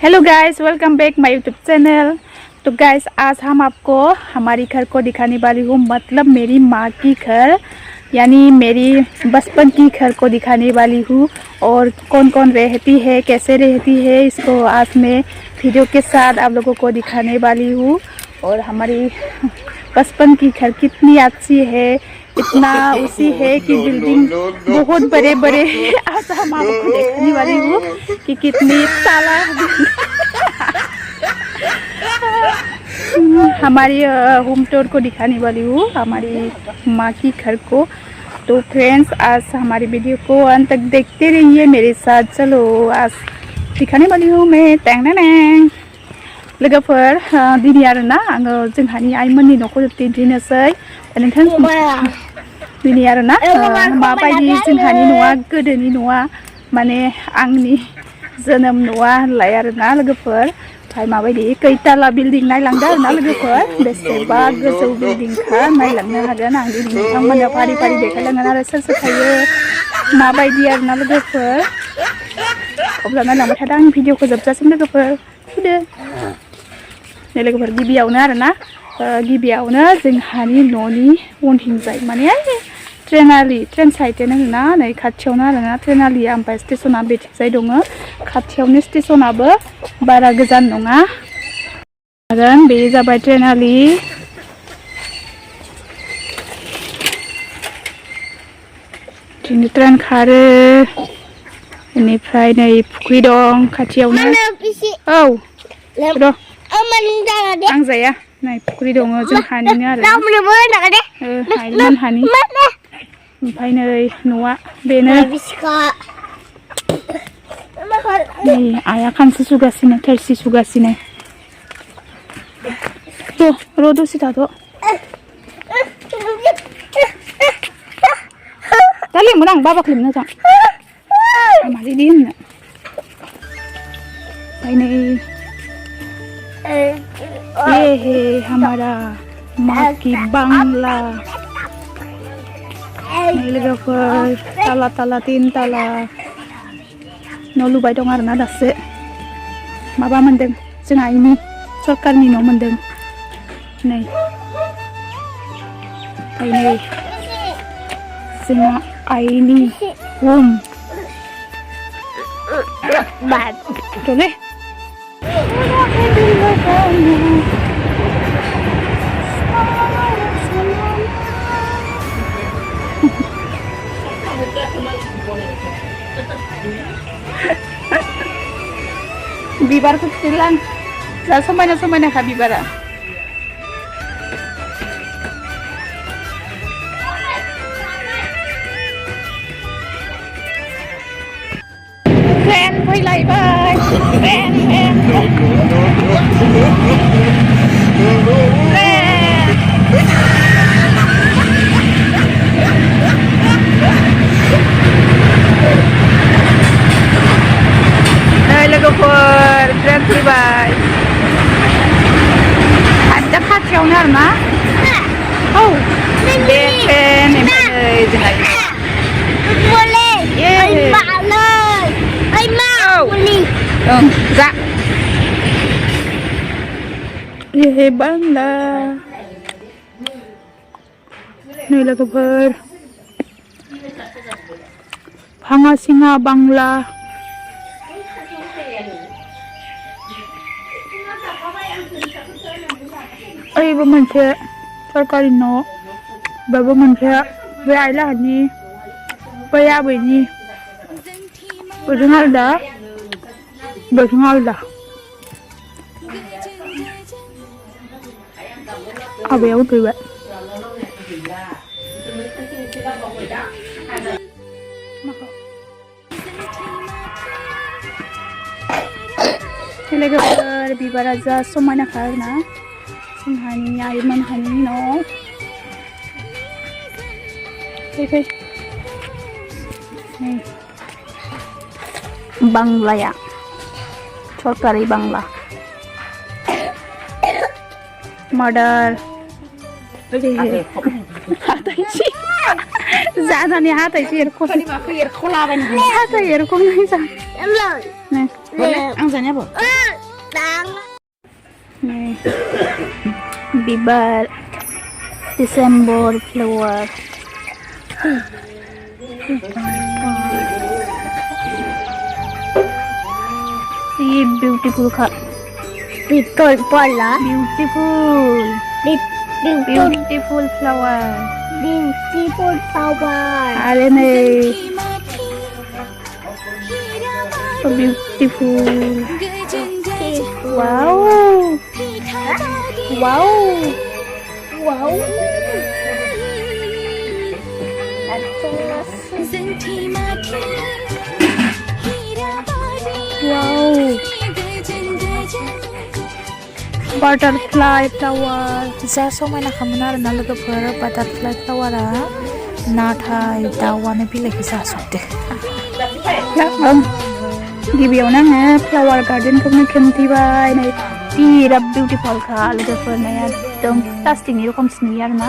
Hello guys, welcome back माय YouTube channel. तो guys, आज हम आपको हमारी घर को दिखाने वाली हूँ, मतलब मेरी माँ की घर यानी मेरी बचपन की घर को दिखाने वाली हूँ। और कौन कौन रहती है, कैसे रहती है, इसको आज मैं वीडियो के साथ आप लोगों को दिखाने वाली हूँ। और हमारी बचपन की घर कितनी अच्छी है, इतना उसी है कि बिल्डिंग बहुत बड़े बड़े आज हम आपको दिखाने वाली हूँ कि कितनी ताला हमारी होम टूर को दिखाने वाली हूँ, हमारी माँ की घर को। तो फ्रेंड्स, आज हमारी वीडियो को अंत तक देखते रहिए मेरे साथ। चलो आज दिखाने वाली हूँ मैं। टें लोगोफोर दिनै आरोना आङो जोंहानि आइमोननि न'खौ दिन्थिनोसै नोंथां। दिनै आरोना माबायदि जोंहानि न'आ, गोदोनि न'आ माने आंनि जोनोम न'आ होनलाय आरोना लोगोफोर। ओमफ्राय माबायदि खैताला बिल्डिं नायलांदो आरोना लोगोफोर, बेसेबा गोजौ बिल्डिंखा नायलांनो हागोन आं दिनै नोंथांमोननो फारि फारि देखायलांगोन आरो सोर सोर थायो माबायदि आरोना लोगोफोर। अब्ला नायलांबाय थादो आंनि भिडिअखौ जोबजासिम लोगोफोर। फैदो नै लोगोफोर, गिबियावनो जोंहानि न'नि उनथिंजाय माने ट्रेन साइडनो होना नै खाथियावनो आरोना ट्रेन आलिया, ओमफ्राय स्टेसना बेथिंजाय दङ। खाथियावनो स्टेसनाबो बारा गोजान नङा आरो बे जाबाय ट्रेन आलि। दिनै ट्रेन खारो। बेनिफ्राय नै फुख्रि दं खाथियावनो। औ र' आं जाया, नै फुख्रि दङ जोंहानिनो आरो आइमोनहानि। ओमफ्राय नै न'आ बेनो। नै आइया खानसि सुगासिनो, थोरसि सुगासिनो। र' दसे थाथ'। दा लिंगोन आं बाबाखौ लिंनो थां मादै दि होननो। ओमफ्राय नै ये है हमारा माँ की बांग्ला। नै लोगोफोर, ताला ताला तीन ताला न' लुबाय दं आरोना दासो। माबा मोनदों जोंहा आइनि सरकारनि न' मोनदों। नै ओमफ्राय नै जोंहा आइनि रुम। दले बिबारखौ खिथिलां, जा समायना समायनाखा बिबारा। ट्रेन फैलायबाय, ट्रेन नै लोगोफोर, ट्रेन फैबाय खाथियावनो आरोना। औ बे ट्रेन ओमफ्राय जा ये बांला। नै लोगोफोर, भाङा सिङा बांला। ओइबो मोनसे सरकारि न', बेबो मोनसे बे आइ लाहानि, बै आबैनि, बोजों आलदा बोजों आलदा। आबैया उन्दुबाय। लोगोफोर, बिबारा जा समायनाखा आरोना जोंहानि आइमोनहानि न'। फै नै बांलाया सरकारि बांला। मादार हाथायसै जानानै हाथायसै एरख'लाबायनो हाथाय एरख'नाय जा nih angzanya apa nih bibar December flower ये beautiful kak betul pola beautiful flower beautiful flower ada nih so beautiful wow wow wow wow butterfly flower जा समायना खामोन आरोना लोगोफोर butterfly flowerआ नाथाय दाउआनो बिलाइखौ जाजोबदो गिबियावनो आङो फ्लावार गार्डेनखौनो खोन्थिबाय नै बिराद बिउटिफुल खा लोगोफोरना एकदम प्लास्टिकनि रखमसो नुयो आरोना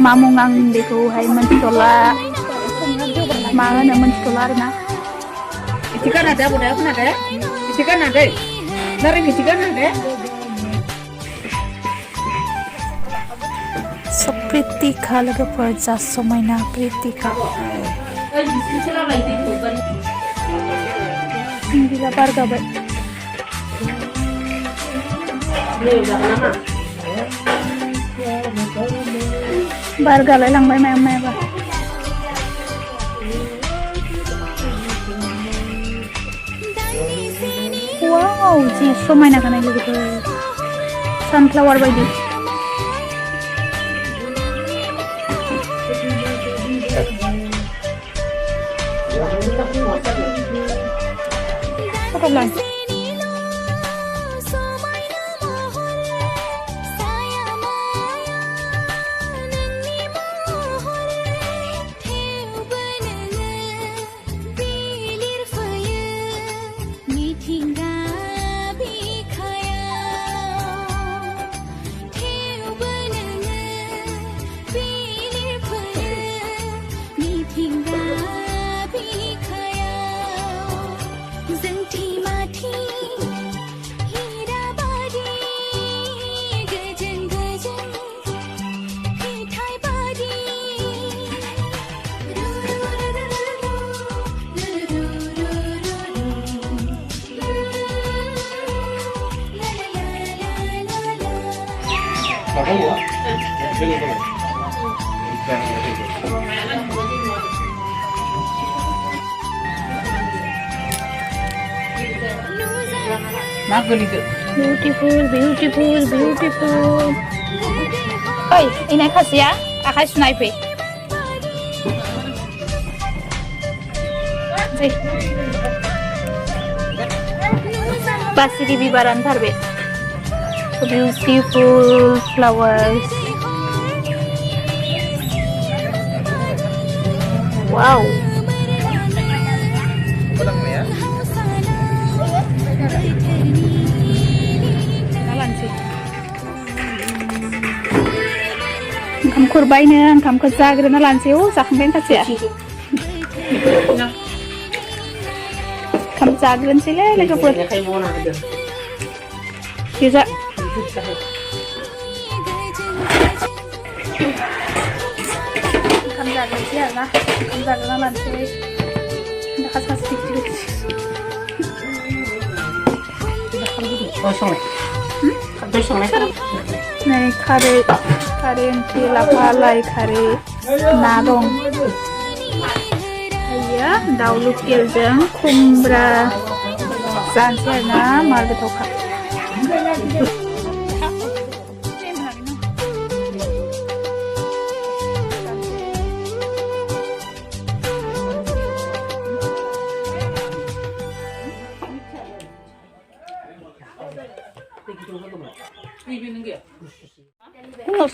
मा मुं आं बेखौहाय मोनथिथ'ला मा होनो मोनथिथ'ला आरोना Ichikan ada, budaya pun ada. Ichikan ada. Dari ichikan ada. so pretty खा लोगोफोर जा समायना pretty खा bila बार गाबाय बार गालाय लांबाय मायाव मायाबा wow जि समायना खानाय लोगोफोर सानफ्लावार बायदि फट' लां beautiful oi ini kasih ya akan snipe pasti di bibaran tarbe so beautiful flowers wow ओंखाम खुरबायनो ओंखामखौ जाग्रोना लानोसै जाखांबायनो सासेया ओंखाम जाग्रोनोसैलै लोगोफोर गोजा ओंखाम जाग्रोनोसै आरोना ओंखाम जाग्रोना लानोसै खास खास गिदिर नै खारै ओंख्रि लाफा लाइ खारै ना दं आयो दाउ लकेलजों खुमब्रा जानोसै आरोना मार गोथावखा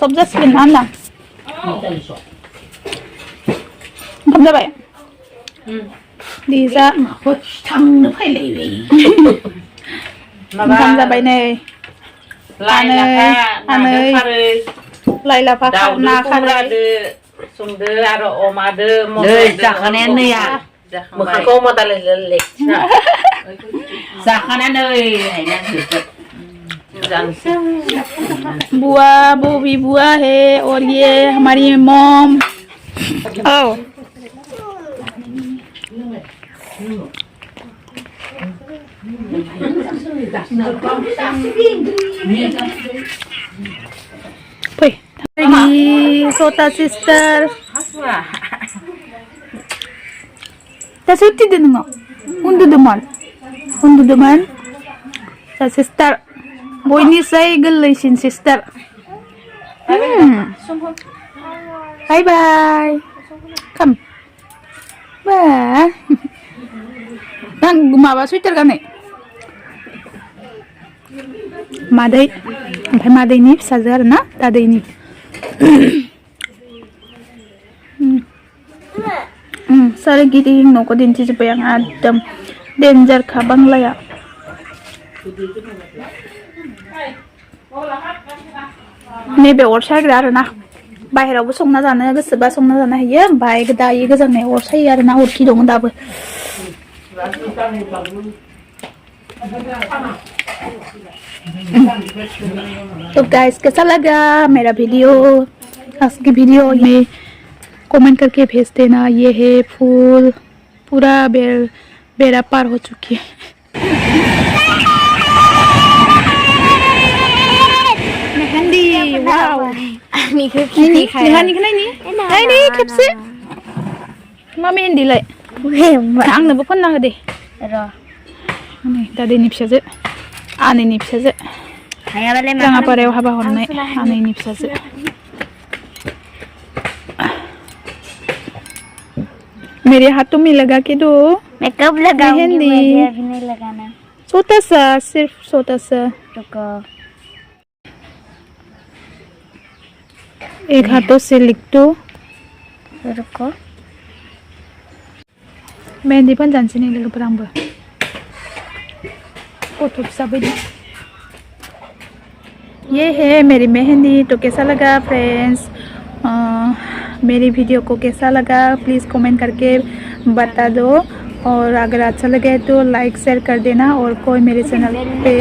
सब जासिगोन ना होनदां ओंखाम जाबाय दे जा थांनो फैलायबाय ओंखाम जाबाय नै लाइ लाफा ना खारै संदो आरो अमादो जाखानायानो नैया मोखांखौ मदाले ले जाखानानै हायना होजोब बुआ वो भी बुआ है और ये हमारी मॉम। आओ Sota sister. 다 수티 되는 거. 운두드만. 운두드만. 자 sister. 보이니 사이 글레이신 sister. Bye bye. Come. Bye. 난 마바 스위터 가네. 마데이. ओमफ्राय मादैनि फिसाजो आरो ना दादैनि सोरगिदिं न'खौ दिन्थिजोब्बाय आं एकदम डेन्जारखा बांलाया नैबे अर सायग्रा आरो ना बाहेरावबो संना जानो गोसोबा संना जानो हायो ओमफ्राय दायो गोजांनायाव अर सायो आरो ना अरखि दङ दाबो तो गाइस कैसा लगा मेरा वीडियो आज की वीडियो में कमेंट करके भेज देना ये है फूल पूरा बेड़ा पार हो चुकी है मेहंदी वावนี่खेबसे मा मेहंदी लाय आंनोबो फोनना हो दे र' नै दादैनि फिसाजो आनैनि फिसाजो राङापारायाव हाबा हरनाय आनैनि फिसाजो मेरे हाथों में लगा के दो मेकअप लगाऊंगी मेहंदी मुझे अभी नहीं लगाना छोटा सा सिर्फ छोटा सा रुको एक हाथों से लिख दो रुको मेहंदी पण जानसी नहीं लोगोफोर आंबो गथ' फिसा बायदि ये है मेरी मेहंदी तो कैसा लगा फ्रेंड्स मेरी वीडियो को कैसा लगा प्लीज़ कमेंट करके बता दो और अगर अच्छा लगे तो लाइक शेयर कर देना और कोई मेरे चैनल पे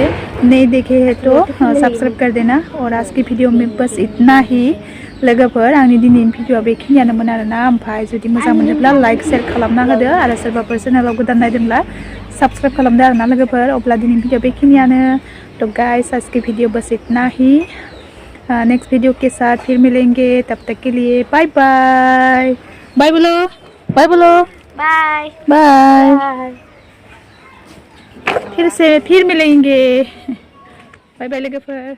नहीं देखे है तो सब्सक्राइब कर देना और आज की वीडियो में बस इतना ही लोगोफोर आंनि दिनैनि भिडियोआ बेखिनियानोमोन आरोना ओमफ्राय जुदि मोजां मोनोब्ला लाइक शेयर खालामना होदो आरो सोरबाफोर चेनेलाव गोदान नायदोंब्ला सब्सक्राइब खालामदो आरोना लोगोफोर अब्ला दिनैनि भिडियो बेखिनियानो तो गाइस आज की वीडियो बस इतना ही नेक्स्ट वीडियो के साथ फिर मिलेंगे तब तक के लिए बाय बाय बाय बोलो बाय बोलो बाय बाय फिर मिलेंगे बाय बाय लोगोफोर